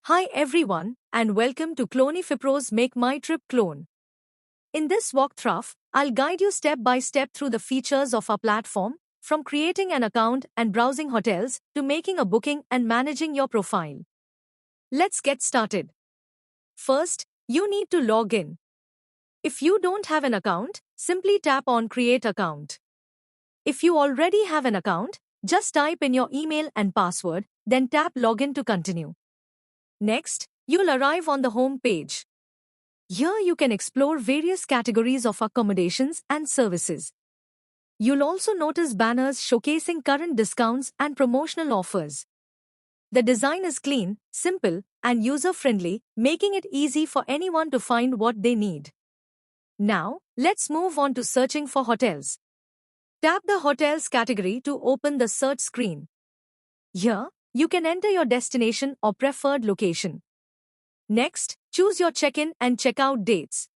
Hi everyone, and welcome to Clonifypro's Make My Trip Clone. In this walkthrough, I'll guide you step by step through the features of our platform, from creating an account and browsing hotels to making a booking and managing your profile. Let's get started. First, you need to log in. If you don't have an account, simply tap on Create Account. If you already have an account, just type in your email and password, then tap Login to continue. Next, you'll arrive on the home page. Here you can explore various categories of accommodations and services. You'll also notice banners showcasing current discounts and promotional offers. The design is clean, simple, and user-friendly, making it easy for anyone to find what they need. Now, let's move on to searching for hotels. Tap the Hotels category to open the search screen. Here, you can enter your destination or preferred location. Next, choose your check-in and check-out dates.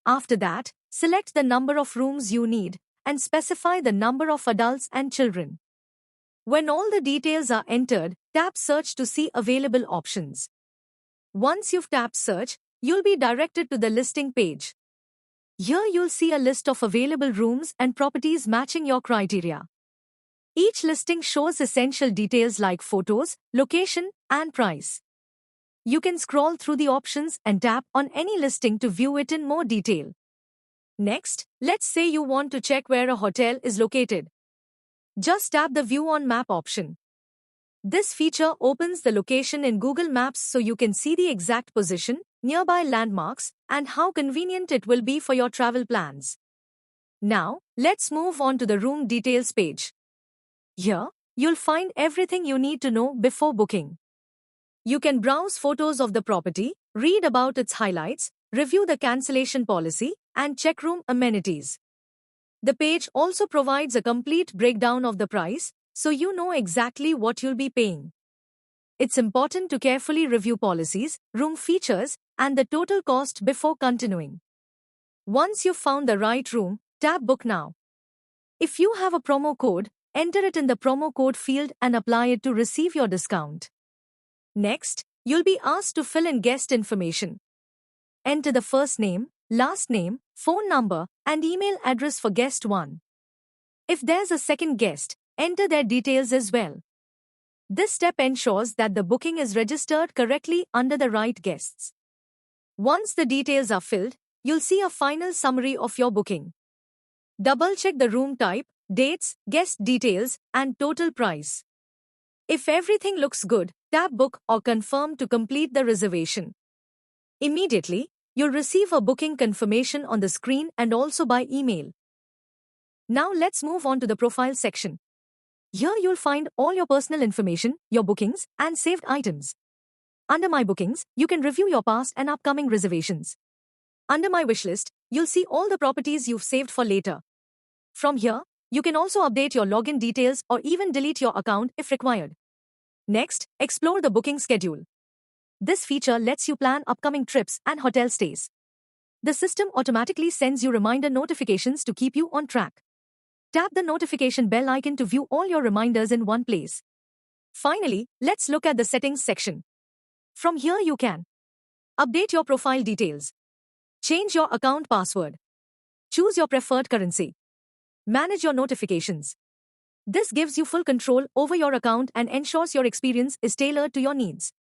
After that, select the number of rooms you need and specify the number of adults and children. When all the details are entered, tap Search to see available options. Once you've tapped Search, you'll be directed to the listing page. Here you'll see a list of available rooms and properties matching your criteria. Each listing shows essential details like photos, location, and price. You can scroll through the options and tap on any listing to view it in more detail. Next, let's say you want to check where a hotel is located. Just tap the View on Map option. This feature opens the location in Google Maps so you can see the exact position, nearby landmarks, and how convenient it will be for your travel plans. Now, let's move on to the room details page. Here, you'll find everything you need to know before booking. You can browse photos of the property, read about its highlights, review the cancellation policy, and check room amenities. The page also provides a complete breakdown of the price, so you know exactly what you'll be paying. It's important to carefully review policies, room features, and the total cost before continuing. Once you've found the right room, tap Book Now. If you have a promo code, enter it in the promo code field and apply it to receive your discount. Next, you'll be asked to fill in guest information. Enter the first name, last name, phone number, and email address for guest 1. If there's a second guest, enter their details as well. This step ensures that the booking is registered correctly under the right guests. Once the details are filled, you'll see a final summary of your booking. Double-check the room type, dates, guest details, and total price. If everything looks good, tap Book or Confirm to complete the reservation. Immediately, you'll receive a booking confirmation on the screen and also by email. Now let's move on to the Profile section. Here you'll find all your personal information, your bookings, and saved items. Under My Bookings, you can review your past and upcoming reservations. Under My Wishlist, you'll see all the properties you've saved for later. From here, you can also update your login details or even delete your account if required. Next, explore the booking schedule. This feature lets you plan upcoming trips and hotel stays. The system automatically sends you reminder notifications to keep you on track. Tap the notification bell icon to view all your reminders in one place. Finally, let's look at the settings section. From here you can update your profile details, change your account password, choose your preferred currency, manage your notifications. This gives you full control over your account and ensures your experience is tailored to your needs.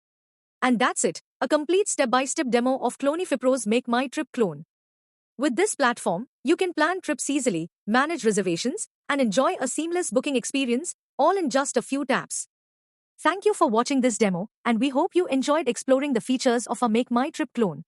And that's it, a complete step-by-step demo of Clonifypro's Make My Trip Clone. With this platform, you can plan trips easily, manage reservations, and enjoy a seamless booking experience, all in just a few taps. Thank you for watching this demo, and we hope you enjoyed exploring the features of our Make My Trip Clone.